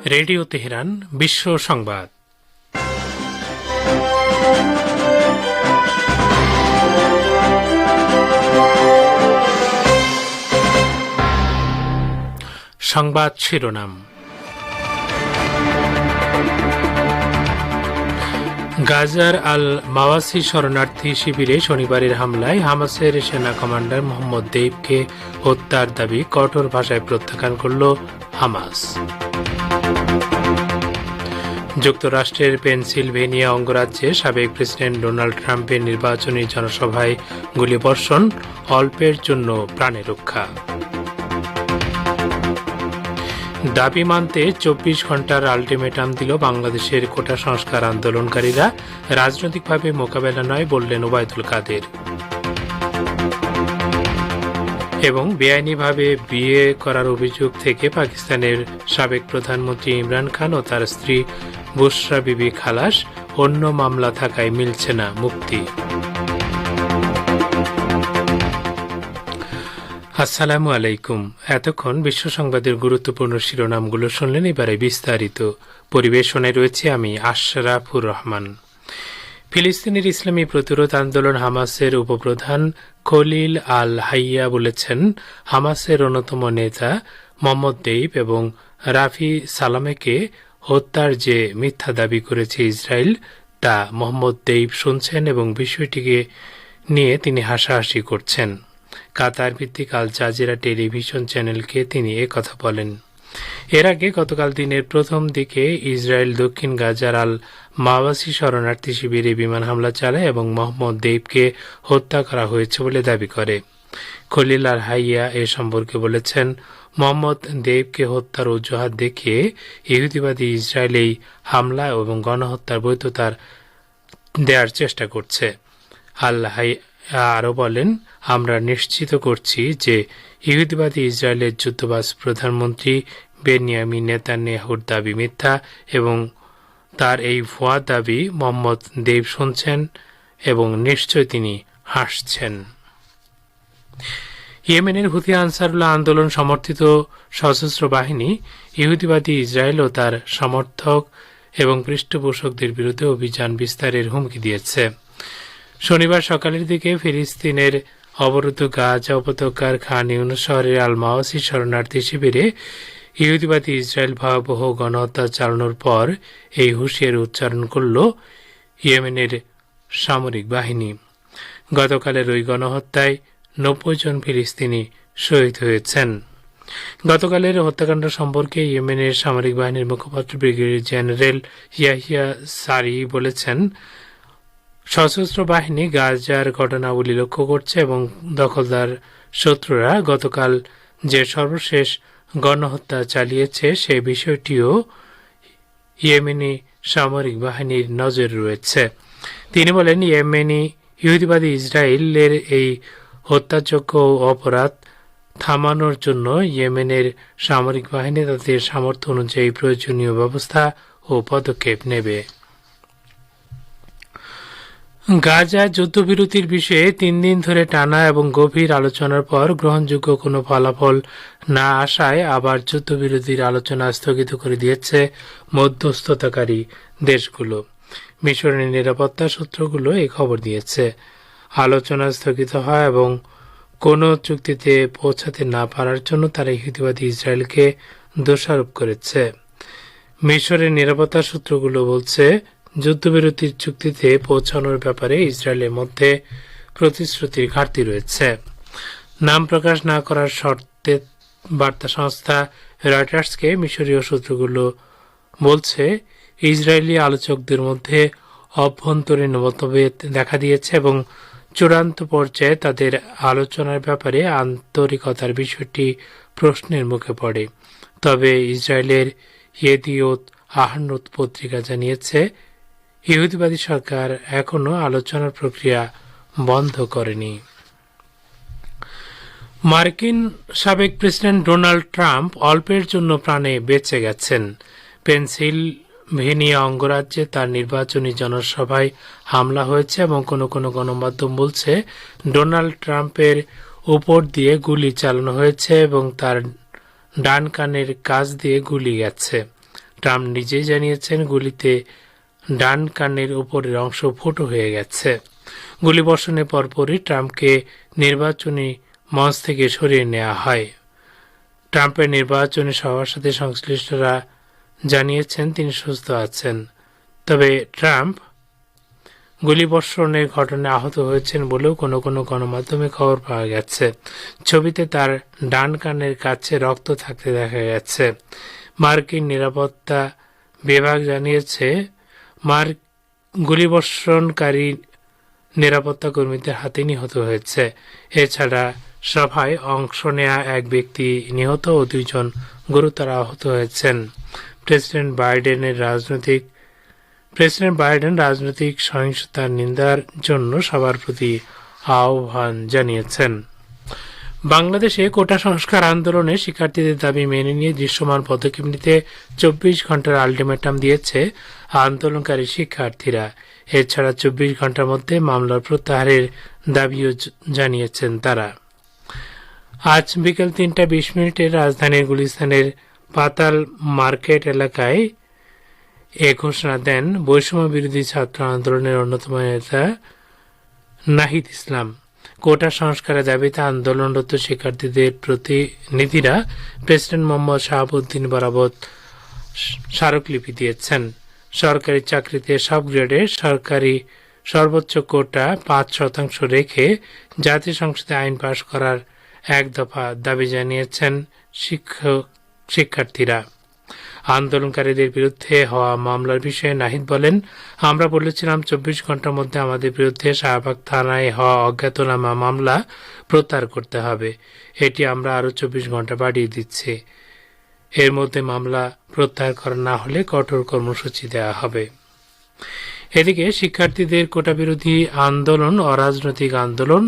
Radio Tehran বিশ্ব সংবাদ। সংবাদ শিরোনাম। গাজার আল মাওয়াসি শরণার্থী শিবিরে শনিবারের হামলায় হামাসের সেনা কমান্ডার মোহাম্মদ দেইবকে হত্যার দাবি কঠোর ভাষায় প্রত্যাখ্যান করল হামাস। যুক্তরাষ্ট্রের পেনসিলভেনিয়া অঙ্গরাজ্যে সাবেক প্রেসিডেন্ট ডোনাল্ড ট্রাম্পের নির্বাচনী জনসভায় গুলিবর্ষণ, অল্পের জন্য প্রাণে রক্ষা। দাবি মানতে 24 ঘন্টার আলটিমেটাম দিল বাংলাদেশের কোটা সংস্কার আন্দোলনকারীরা। রাজনৈতিকভাবে মোকাবেলা নয় বললেন ওবায়দুল কাদের। এবং বেআইনিভাবে বিয়ে করার অভিযোগ থেকে পাকিস্তানের সাবেক প্রধানমন্ত্রী ইমরান খান ও তার স্ত্রী বুশরা বিবি খালাস, অন্য মামলা থাকায় মিলছে না মুক্তি। আসসালামু আলাইকুম। এতক্ষণ বিশ্ব সংবাদের গুরুত্বপূর্ণ শিরোনামগুলো শুনলেন, এবারে বিস্তারিত। পরিবেশনায় রয়েছে আমি আশরাফুর রহমান। ফিলিস্তিনের ইসলামী প্রতিরোধ আন্দোলন হামাসের উপপ্রধান খলিল আল হাইয়া বলেছেন, হামাসের অন্যতম নেতা মোহাম্মদ দেইব এবং রাফি সালামেকে হত্যার যে মিথ্যা দাবি করেছে ইসরায়েল, তা মোহাম্মদ দেইব শুনছেন এবং বিষয়টিকে নিয়ে তিনি হাসাহাসি করছেন। কাতার ভিত্তিক আল জাজিরা টেলিভিশন চ্যানেলকে তিনি কথা বলেন। এর আগে গতকাল দিনের প্রথম দিকে ইসরায়েল দক্ষিণ গাজার আল মাওয়াসি শরণার্থী শিবিরে বিমান হামলা চালায় এবং মোহাম্মদ দেইবকে হত্যা করা হয়েছে বলে দাবি করে। খলিল আল হাইয়া এ সম্পর্কে বলেছেন, মোহাম্মদ দেইবকে হত্যার অজুহাত দেখিয়ে ইহুদিবাদী ইসরায়েল এই হামলা এবং গণহত্যার বৈধতা দেওয়ার চেষ্টা করছে। আল হাইয়া আরও বলেন, আমরা নিশ্চিত করছি যে ইহুদিবাদী ইসরায়েলের যুদ্ধবাজ প্রধানমন্ত্রী বেনিয়ামিন নেতানিয়াহুর দাবি মিথ্যা এবং তার এই ভুয়া দাবি মোহাম্মদ দেইব শুনছেন এবং নিশ্চয় তিনি হাসছেন। ইয়েমেনের হুথি আনসারুল্লাহ আন্দোলন সমর্থিত সশস্ত্র বাহিনী ইহুদিবাদী ইসরায়েল ও তার সমর্থক এবং পৃষ্ঠপোষকদের বিরুদ্ধে অভিযান বিস্তারের হুমকি দিয়েছে। শনিবার সকালের দিকে ফিলিস্তিনের অবরুদ্ধ গাজা উপত্যকার খান ইউনুস শহরের আল মাওয়াসি শরণার্থী শিবিরে ইহুদিবাদী ইসরায়েল ভয়াবহ গণহত্যা চালানোর পর এই হুঁশিয়ারি উচ্চারণ করল ইয়েমেনের সামরিক বাহিনী। গতকালের ওই গণহত্যায় 90 জন ফিলিস্তিনি শহীদ হয়েছেন। গতকালের হত্যাকাণ্ড সম্পর্কে ইয়েমেনের সামরিক বাহিনীর মুখপাত্র ব্রিগেডিয়ার জেনারেল ইয়াহিয়া সারি বলেছেন, সশস্ত্র বাহিনী গাজার ঘটনাবলী লক্ষ্য করছে এবং দখলদার শত্রুরা গতকাল যে সর্বশেষ গণহত্যা চালিয়েছে সে বিষয়টিও ইয়েমেনি সামরিক বাহিনীর নজর রয়েছে। তিনি বলেন, ইয়েমেনি ইহুদিবাদী ইসরায়েলের এই হত্যাযোগ্য অপরাধ থামানোর জন্য ইয়েমেনের সামরিক বাহিনী তাদের সামর্থ্য অনুযায়ী প্রয়োজনীয় ব্যবস্থা ও পদক্ষেপ নেবে। গাজা যুদ্ধবিরতির বিষয়ে 3 দিন ধরে টানা এবং গভীর আলোচনার পর গ্রহণযোগ্য কোনো ফলাফল না আসায় আবার যুদ্ধবিরতির আলোচনা স্থগিত করে দিয়েছে মধ্যস্থতাকারী দেশগুলো। মিশরের নিরাপত্তা সূত্রগুলো এই খবর দিয়েছে। আলোচনা স্থগিত হয় এবং কোনো চুক্তিতে পৌঁছাতে না পারার জন্য তারা ইহুদিবাদী ইসরায়েলকে দোষারোপ করেছে। মিশরের নিরাপত্তা সূত্রগুলো বলছে, যুদ্ধবিরতির চুক্তিতে পৌঁছানোর ব্যাপারে ইসরায়েলের মধ্যে প্রতিশ্রুতির ঘাটতি রয়েছে। নাম প্রকাশ না করার শর্তে বার্তা সংস্থা রয়টার্সকে মিশরীয় সূত্রগুলো বলছে, ইসরায়েলি আলোচকদের মধ্যে অভ্যন্তরীণ মতভেদ দেখা দিয়েছে এবং চূড়ান্ত পর্যায়ে তাদের আলোচনার ব্যাপারে আন্তরিকতার বিষয়টি প্রশ্নের মুখে পড়ে। তবে ইসরায়েলের ইয়েদিওত আহরনোত পত্রিকা জানিয়েছে, ইহুদিবাদী সরকার এখনও আলোচনার প্রক্রিয়া বন্ধ করেনি। মার্কিন সাবেক প্রেসিডেন্ট ডোনাল্ড ট্রাম্প অল্পের জন্য প্রাণে বেঁচে গেছেন। পেনসিলভেনিয়া অঙ্গরাজ্যে তার নির্বাচনী জনসভায় হামলা হয়েছে এবং কোনো গণমাধ্যম বলছে ডোনাল্ড ট্রাম্পের উপর দিয়ে গুলি চালানো হয়েছে এবং তার ডান কানের কাছ দিয়ে গুলি গেছে। ট্রাম্প নিজেই জানিয়েছেন গুলিতে ডান কানের উপরের অংশ ফুটো হয়ে গেছে। গুলিবর্ষণের পরপরই ট্রাম্পকে নির্বাচনী মঞ্চ থেকে সরিয়ে নেওয়া হয়। ট্রাম্পের নির্বাচনী সভার সাথে সংশ্লিষ্টরা জানিয়েছেন তিনি সুস্থ আছেন। তবে ট্রাম্প গুলিবর্ষণের ঘটনায় আহত হয়েছেন বলেও কোনো কোনো গণমাধ্যমে খবর পাওয়া গেছে। ছবিতে তার ডান কানের কাছে রক্ত থাকতে দেখা গেছে। মার্কিন নিরাপত্তা বিভাগ জানিয়েছে গুলিবর্ষণকারী নিরাপত্তা কর্মীদের হাতে নিহত হয়েছে। এছাড়া সভায় অংশ নেয়া এক ব্যক্তি নিহত ও 2 জন গুরুতর আহত হয়েছেন। প্রেসিডেন্ট বাইডেন রাজনৈতিক সহিংসতার নিন্দার জন্য সবার প্রতি আহ্বান জানিয়েছেন। বাংলাদেশে কোটা সংস্কার আন্দোলনে শিক্ষার্থীদের দাবি মেনে নিয়ে দৃশ্যমান পদক্ষেপ নিতে 24 ঘন্টার আলটিমেটাম দিয়েছে আন্দোলনকারী শিক্ষার্থীরা। এছাড়া 24 ঘন্টার মধ্যে মামলার প্রত্যাহারের দাবিও জানিয়েছেন তারা। আজ বিকেল 3:20 রাজধানীর গুলিস্তানের পাতাল মার্কেট এলাকায় এ ঘোষণা দেন বৈষম্য বিরোধী ছাত্র আন্দোলনের অন্যতম নেতা নাহিদ ইসলাম। কোটা সংস্কারের দাবিতে আন্দোলনরত শিক্ষার্থীদের প্রতিনিধিরা প্রেসিডেন্ট মোহাম্মদ শাহাবুদ্দিন বরাবর স্মারকলিপি দিয়েছেন। সরকারি চাকরিতে সব গ্রেডে সরকারি সর্বোচ্চ কোটা 5% রেখে জাতীয় সংসদে আইন পাশ করার এক দফা দাবি জানিয়েছেন শিক্ষার্থীরা। আন্দোলনকারীদের বিরুদ্ধে হওয়া মামলার বিষয়ে নাহিদ বলেন, আমরা বলেছিলাম 24 ঘন্টার মধ্যে আমাদের বিরুদ্ধে শাহবাগ থানায় হওয়া অজ্ঞাতনামা মামলা প্রত্যাহার করতে হবে। এটি আমরা আরও 24 ঘন্টা বাড়িয়ে দিচ্ছি। এর মধ্যে মামলা প্রত্যাহার করা না হলে কঠোর কর্মসূচি দেওয়া হবে। এদিকে শিক্ষার্থীদের কোটা বিরোধী আন্দোলন অরাজনৈতিক আন্দোলন।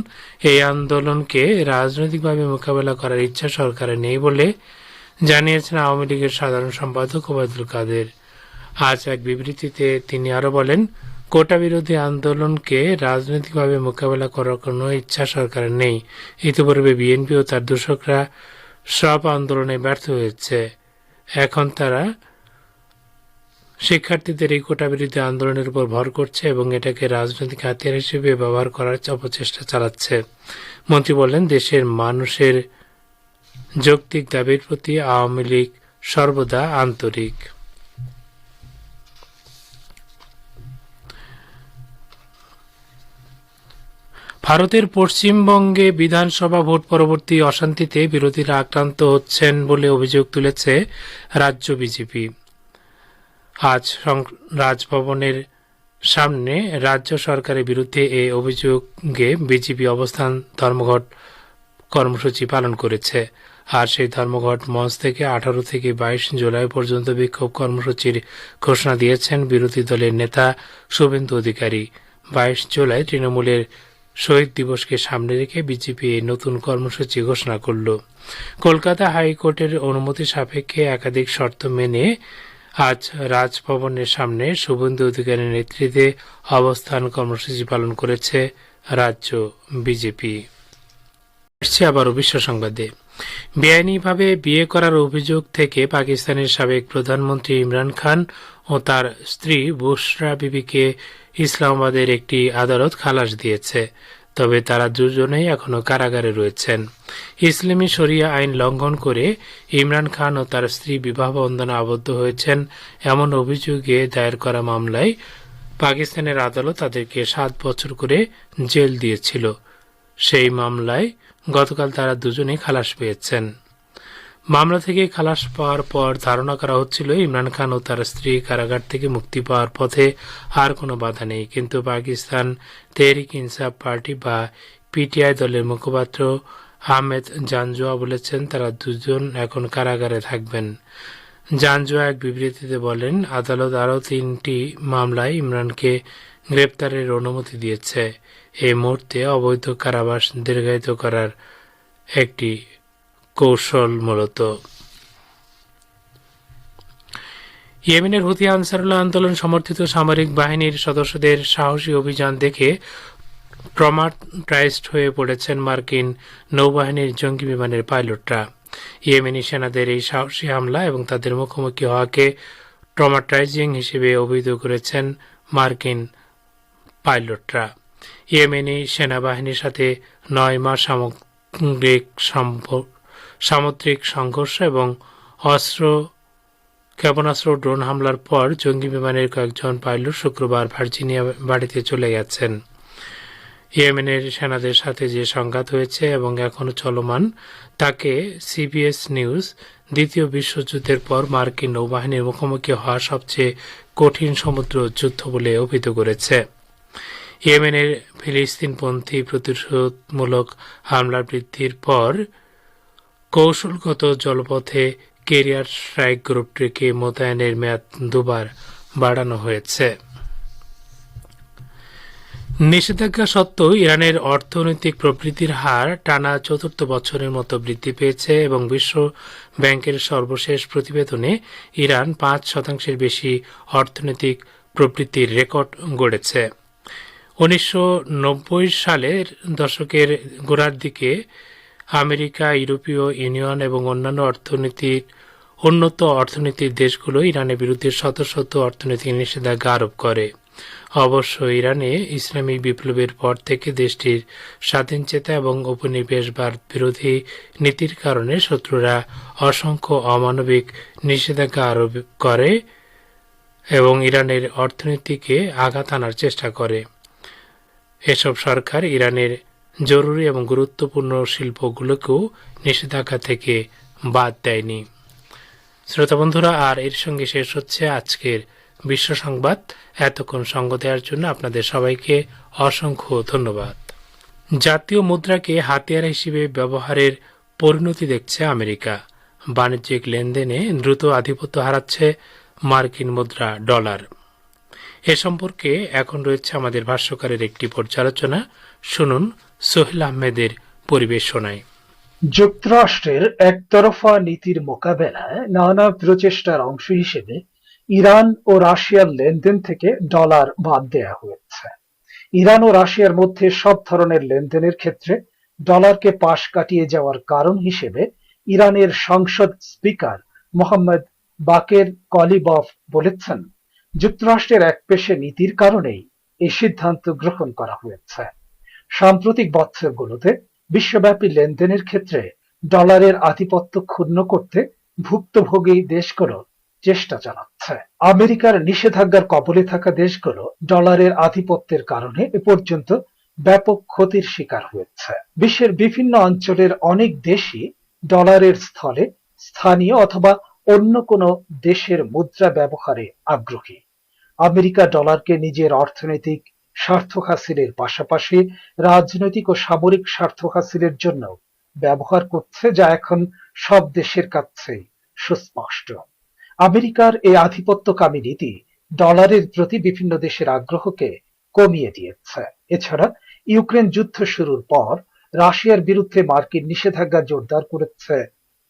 এই আন্দোলনকে রাজনৈতিকভাবে মোকাবেলা করার ইচ্ছা সরকারের নেই বলে জানিয়েছেন আওয়ামী লীগের সাধারণ সম্পাদক ওবায়দুল কাদের। আজ এক বিবৃতিতে তিনি আরো বলেন, কোটা বিরোধী আন্দোলনকে রাজনৈতিকভাবে মোকাবেলা করার কোনো ইচ্ছা সরকারের নেই। ইতিপূর্বে বিএনপি ও তার দূষকরা সব আন্দোলনে ব্যর্থ হয়েছে। এখন তারা শিক্ষার্থীদের এই কোটা বিরোধী আন্দোলনের উপর ভর করছে এবং এটাকে রাজনৈতিক হাতিয়ার হিসেবে ব্যবহার করার অপচেষ্টা চালাচ্ছে। মন্ত্রী বলেন, দেশের মানুষের যৌক্তিক দাবির প্রতি আওয়ামী লীগ সর্বদা আন্তরিক। ভারতের পশ্চিমবঙ্গে বিধানসভা ভোট পরবর্তী অশান্তিতে বিরোধীরা আক্রান্ত হচ্ছেন বলে অভিযোগ তুলেছে রাজ্য বিজেপি। আজ রাজভবনের সামনে রাজ্য সরকারের বিরুদ্ধে এই অভিযোগে বিজেপি অবস্থান ধর্মঘট কর্মসূচি পালন করেছে। আর সেই ধর্মঘট মঞ্চ থেকে 18 থেকে 22 জুলাই পর্যন্ত বিক্ষোভ কর্মসূচির ঘোষণা দিয়েছেন বিরোধী দলের নেতা শুভেন্দু অধিকারী। 22 জুলাই তৃণমূলের শহীদ দিবসকে সামনে রেখে বিজেপি এই নতুন কর্মসূচি ঘোষণা করল। কলকাতা হাইকোর্টের অনুমতি সাপেক্ষে একাধিক শর্ত মেনে আজ রাজভবনের সামনে শুভেন্দু অধিকারীর নেতৃত্বে অবস্থান কর্মসূচি পালন করেছে রাজ্য বিজেপি। আবারও বিশ্ব সংবাদে, বেআইনিভাবে বিয়ে করার অভিযোগ থেকে পাকিস্তানের সাবেক প্রধানমন্ত্রী ইমরান খান ও তার স্ত্রী বুশরা বিবিকে ইসলামাবাদের একটি আদালত খালাস দিয়েছে। তবে তারা দুজনেই এখনো কারাগারে রয়েছেন। ইসলামী শরিয়া আইন লঙ্ঘন করে ইমরান খান ও তার স্ত্রী বিবাহ বন্ধনে আবদ্ধ হয়েছেন এমন অভিযোগে দায়ের করা মামলায় পাকিস্তানের আদালত তাদেরকে 7 বছর করে জেল দিয়েছিল। সেই মামলায় গতকাল তারা দুজনেই খালাস পেয়েছেন। মামলা থেকে খালাস পাওয়ার পর ধারণা করা হচ্ছিল ইমরান খান ও তার স্ত্রী কারাগার থেকে মুক্তি পাওয়ার পথে আর কোনো বাধা নেই। কিন্তু পাকিস্তান তেহরিক ইনসাফ পার্টি বা পিটিআই দলের মুখপাত্র আহমেদ জানজোয়া বলেছেন তারা দুজন এখন কারাগারে থাকবেন। জানজোয়া এক বিবৃতিতে বলেন, আদালত আরও 3টি মামলায় ইমরানকে গ্রেপ্তারের অনুমতি দিয়েছে। এই মুহূর্তে অবৈধ কারাবাস দীর্ঘায়িত করার একটি কৌশল মূলত। ইয়েমেনের হুথি আনসারুল্লাহ আন্দোলন সমর্থিত সামরিক বাহিনীর সদস্যদের সাহসী অভিযান দেখে ট্রমাটাইজড হয়ে পড়েছেন মার্কিন নৌবাহিনীর জঙ্গি বিমানের পাইলটরা। ইয়েমেনি সেনাদের এই সাহসী হামলা এবং তাদের মুখোমুখি হওয়াকে ট্রমাটাইজিং হিসেবে অভিহিত করেছেন মার্কিন পাইলটরা। ইয়েমেনি সেনাবাহিনীর সাথে 9 মাস সামুদ্রিক সংঘর্ষ এবং ক্ষেপণাস্ত্র ড্রোন হামলার পর জঙ্গি বিমানের কয়েকজন পাইলট শুক্রবার ভার্জিনিয়া বাড়িতে চলে গেছেন। ইয়েমেনের সেনাদের সাথে যে সংঘাত হয়েছে এবং এখনও চলমান তাকে সিবিএস নিউজ দ্বিতীয় বিশ্বযুদ্ধের পর মার্কিন নৌবাহিনীর মুখোমুখি হওয়া সবচেয়ে কঠিন সমুদ্র যুদ্ধ বলে অভিহিত করেছে। ইয়েমেনের ফিলিস্তিনপন্থী প্রতিশোধমূলক হামলা বৃদ্ধির পর কৌশলগত জলপথে কেরিয়ার স্ট্রাইক গ্রুপটিকে মোতায়েনের মেয়াদ 2 বার বাড়ানো হয়েছে। নিষেধাজ্ঞা সত্ত্বেও ইরানের অর্থনৈতিক প্রবৃদ্ধির হার টানা 4র্থ বছরের মতো বৃদ্ধি পেয়েছে এবং বিশ্ব ব্যাংকের সর্বশেষ প্রতিবেদনে ইরান 5% বেশি অর্থনৈতিক প্রবৃদ্ধির রেকর্ড গড়েছে। 1990 সালের দশকের গোড়ার দিকে আমেরিকা, ইউরোপীয় ইউনিয়ন এবং অন্যান্য উন্নত অর্থনীতির দেশগুলো ইরানের বিরুদ্ধে শত শত অর্থনৈতিক নিষেধাজ্ঞা আরোপ করে। অবশ্য ইরানে ইসলামী বিপ্লবের পর থেকে দেশটির স্বাধীনচেতা এবং উপনিবেশবাদ বিরোধী নীতির কারণে শত্রুরা অসংখ্য অমানবিক নিষেধাজ্ঞা আরোপ করে এবং ইরানের অর্থনীতিকে আঘাত আনার চেষ্টা করে। এসব সরকার ইরানের জরুরি এবং গুরুত্বপূর্ণ শিল্পগুলোকেও নিষেধাজ্ঞা থেকে বাদ দেয়নি। শ্রোতা বন্ধুরা, আর এর সঙ্গে শেষ হচ্ছে আজকের বিশ্ব সংবাদ। এতক্ষণ সঙ্গ দেওয়ার জন্য আপনাদের সবাইকে অসংখ্য ধন্যবাদ। জাতীয় মুদ্রাকে হাতিয়ার হিসেবে ব্যবহারের পরিণতি দেখছে আমেরিকা। বাণিজ্যিক লেনদেনে দ্রুত আধিপত্য হারাচ্ছে মার্কিন মুদ্রা ডলার। এ সম্পর্কে এখন রয়েছে আমাদের ভাষ্যকারের একটি পর্যালোচনা। শুনুন সোহেল আহমেদের পরিবেশনায়। যুক্তরাষ্ট্রের একতরফা নীতির মোকাবেলায় নানা প্রচেষ্টার অংশ হিসেবে ইরান ও রাশিয়ার লেনদেন থেকে ডলার বাদ দেওয়া হয়েছে। ইরান ও রাশিয়ার মধ্যে সব ধরনের লেনদেনের ক্ষেত্রে ডলারকে পাশ কাটিয়ে যাওয়ার কারণ হিসেবে ইরানের সংসদ স্পিকার মোহাম্মদ বাকের কলিবফ বলেছেন, যুক্তরাষ্ট্রের একপেশে নীতির কারণেই এই সিদ্ধান্ত গ্রহণ করা হয়েছে। সাম্প্রতিক বছরগুলোতে বিশ্বব্যাপী লেনদেনের ক্ষেত্রে ডলারের আধিপত্য ক্ষুণ্ণ করতে ভুক্তভোগী দেশগুলো চেষ্টা চালাচ্ছে। আমেরিকার নিষেধাজ্ঞার কবলে থাকা দেশগুলো ডলারের আধিপত্যের কারণে এ পর্যন্ত ব্যাপক ক্ষতির শিকার হয়েছে। বিশ্বের বিভিন্ন অঞ্চলের অনেক দেশই ডলারের স্থলে স্থানীয় অথবা অন্য কোনো দেশের মুদ্রা ব্যবহারে আগ্রহী। আমেরিকা ডলারকে নিজের অর্থনৈতিক স্বার্থ হাসিলের পাশাপাশি রাজনৈতিক ও সামরিক স্বার্থ হাসিলের জন্য ব্যবহার করছে, যা এখন সব দেশের কাছেই সুস্পষ্ট। আমেরিকার এই আধিপত্যকামী নীতি ডলারের প্রতি বিভিন্ন দেশের আগ্রহকে কমিয়ে দিয়েছে। এছাড়া ইউক্রেন যুদ্ধ শুরুর পর রাশিয়ার বিরুদ্ধে মার্কিন নিষেধাজ্ঞা জোরদার করেছে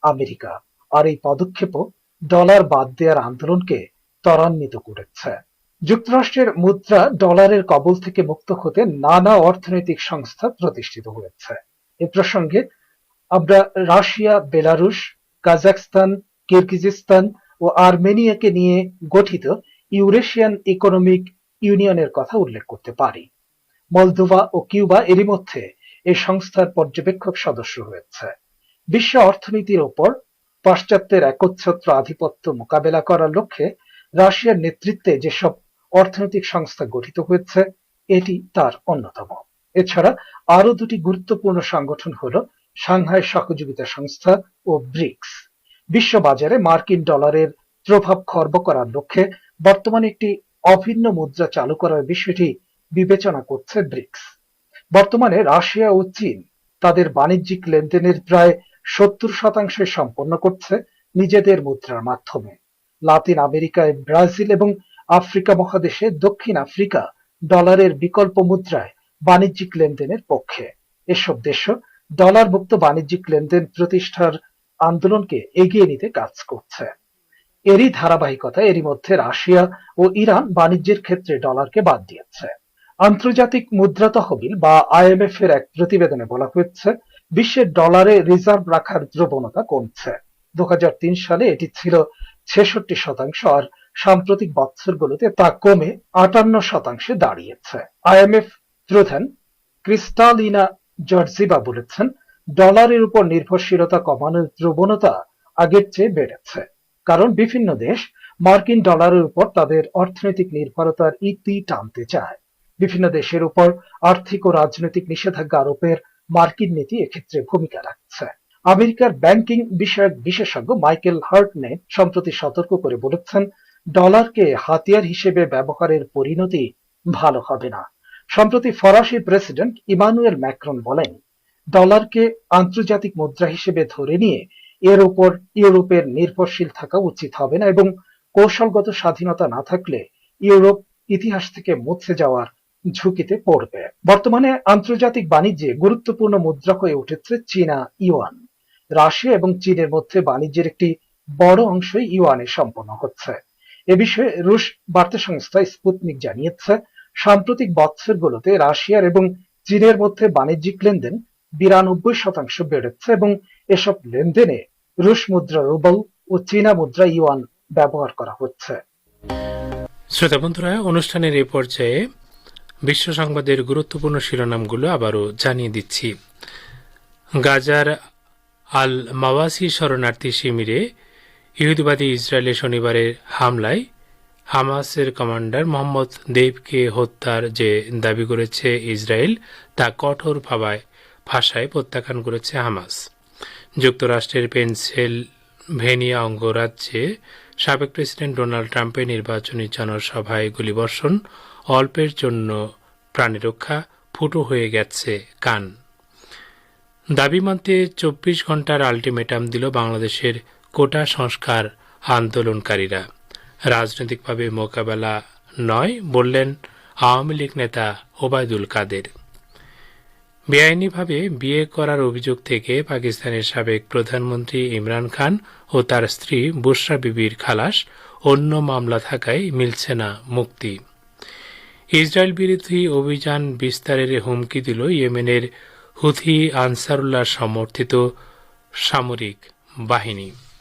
আমেরিকা, আর এই পদক্ষেপও ডলার বাদ দেওয়ার আন্দোলনকে ত্বরান্বিত করেছে। যুক্তরাষ্ট্রের মুদ্রা ডলারের কবল থেকে মুক্ত হতে নানা অর্থনৈতিক সংস্থা প্রতিষ্ঠিত হয়েছে। এ প্রসঙ্গে আমরা রাশিয়া, বেলারুশ, কাজাখস্তান, কিরগিজস্তান ও আর্মেনিয়াকে নিয়ে গঠিত ইউরেশিয়ান ইকোনমিক ইউনিয়নের কথা উল্লেখ করতে পারি। মলদোভা ও কিউবা এরই মধ্যে এই সংস্থার পর্যবেক্ষক সদস্য হয়েছে। বিশ্ব অর্থনীতির ওপর পাশ্চাত্যের একচ্ছত্র আধিপত্য মোকাবেলা করার লক্ষ্যে রাশিয়ার নেতৃত্বে যেসব অর্থনৈতিক সংস্থা গঠিত হয়েছে, এটি তার অন্যতম। এছাড়া আরো দুটি গুরুত্বপূর্ণ সংগঠন হল সাংহাই সহযোগিতা সংস্থা ও ব্রিক্স। বিশ্ববাজারে মার্কিন ডলারের প্রভাব খর্ব করার লক্ষ্যে বর্তমানে একটি অভিন্ন মুদ্রা চালু করার বিষয়টি বিবেচনা করছে ব্রিক্স। বর্তমানে রাশিয়া ও চীন তাদের বাণিজ্যিক লেনদেনের প্রায় 70% সম্পন্ন করছে নিজেদের মুদ্রার মাধ্যমে। লাতিন আমেরিকায় ব্রাজিল এবং আফ্রিকা মহাদেশে দক্ষিণ আফ্রিকা ডলারের বিকল্প মুদ্রায় বাণিজ্যিক লেনদেনের পক্ষে। এসব দেশও ডলার মুক্ত বাণিজ্যিক লেনদেন প্রতিষ্ঠার আন্দোলনকে এগিয়ে নিতে কাজ করছে। এরই ধারাবাহিকতায় এরই মধ্যে রাশিয়া ও ইরান বাণিজ্যের ক্ষেত্রে ডলারকে বাদ দিয়েছে। আন্তর্জাতিক মুদ্রা তহবিল বা আইএমএফ এর এক প্রতিবেদনে বলা হয়েছে, বিশ্বের ডলারে রিজার্ভ রাখার প্রবণতা কমছে। 2003 সালে এটি ছিল 66%, আর সাম্প্রতিক বছরগুলোতে তা কমে 58% দাঁড়িয়েছে। আইএমএফ প্রধান ক্রিস্টালিনা জর্জিভা বলেছেন, ডলারের উপর নির্ভরশীলতা কমানোর প্রবণতা আগের চেয়ে বেড়েছে, কারণ বিভিন্ন দেশ মার্কিন ডলারের উপর তাদের অর্থনৈতিক নির্ভরতার ইতি টানতে চায়। বিভিন্ন দেশের উপর আর্থিক ও রাজনৈতিক নিষেধাজ্ঞা আরোপের মার্কিন নীতি এক্ষেত্রে ভূমিকা রাখছে। আমেরিকার ব্যাংকিং বিষয়ক বিশেষজ্ঞ মাইকেল হার্টনেট সম্প্রতি সতর্ক করে বলেছেন, ডলারকে হাতিয়ার হিসেবে ব্যবহারের পরিণতি ভালো হবে না। সম্প্রতি ফরাসি প্রেসিডেন্ট ইমানুয়েল ম্যাক্রন বলেন, ডলারকে আন্তর্জাতিক মুদ্রা হিসেবে ধরে নিয়ে এর উপর ইউরোপের নির্ভরশীল থাকা উচিত হবে না এবং কৌশলগত স্বাধীনতা না থাকলে ইউরোপ ইতিহাস থেকে মুছে যাওয়ার ঝুঁকিতে পড়বে। বর্তমানে আন্তর্জাতিক বাণিজ্যে গুরুত্বপূর্ণ মুদ্রা হয়ে উঠেছে চীনা ইউয়ান। রাশিয়া এবং চীনের মধ্যে বাণিজ্যের একটি বড় অংশই ইউয়ানে সম্পন্ন হচ্ছে। এ বিষয়ে রুশ বার্তা সংস্থা স্পুতনিক জানিয়েছে, সাম্প্রতিক বছরগুলোতে রাশিয়ার এবং চীনের মধ্যে বাণিজ্যিক লেনদেন 92% বেড়েছে এবং এসব লেনদেনে রুশ মুদ্রা রুবল ও চীনা মুদ্রা ইউয়ান ব্যবহার করা হচ্ছে। শ্রোতা বন্ধুরা, অনুষ্ঠানের এই পর্যায়ে বিশ্ব সংবাদের গুরুত্বপূর্ণ শিরোনামগুলো আবারও জানিয়ে দিচ্ছি। গাজার আল মাওয়াসি শরণার্থী শিবিরে ইহুদিবাদী ইসরায়েলের শনিবারের হামলায় হামাসের কমান্ডার মোহাম্মদ দেবকে হত্যার যে দাবি করেছে ইসরায়েল, তা কঠোর ভাষায় প্রত্যাখ্যান করেছে হামাস। যুক্তরাষ্ট্রের পেনসিলভেনিয়া অঙ্গরাজ্যে সাবেক প্রেসিডেন্ট ডোনাল্ড ট্রাম্পের নির্বাচনী জনসভায় গুলিবর্ষণ, অল্পের জন্য প্রাণরক্ষা, ফুটো হয়ে গেছে কান। দাবি মানতে 24 ঘন্টার আলটিমেটাম দিল বাংলাদেশের কোটা সংস্কার আন্দোলনকারীরা। রাজনৈতিকভাবে মোকাবেলা নয় বললেন আওয়ামী লীগ নেতা ওবায়দুল কাদের। বেআইনিভাবে বিয়ে করার অভিযোগ থেকে পাকিস্তানের সাবেক প্রধানমন্ত্রী ইমরান খান ও তার স্ত্রী বুশরা বিবির খালাস, অন্য মামলা থাকায় মিলছে না মুক্তি। ইসরায়েল বিরোধী অভিযান বিস্তারের হুমকি দিল ইয়েমেনের হুথি আনসারুল্লাহ সমর্থিত সামরিক বাহিনী।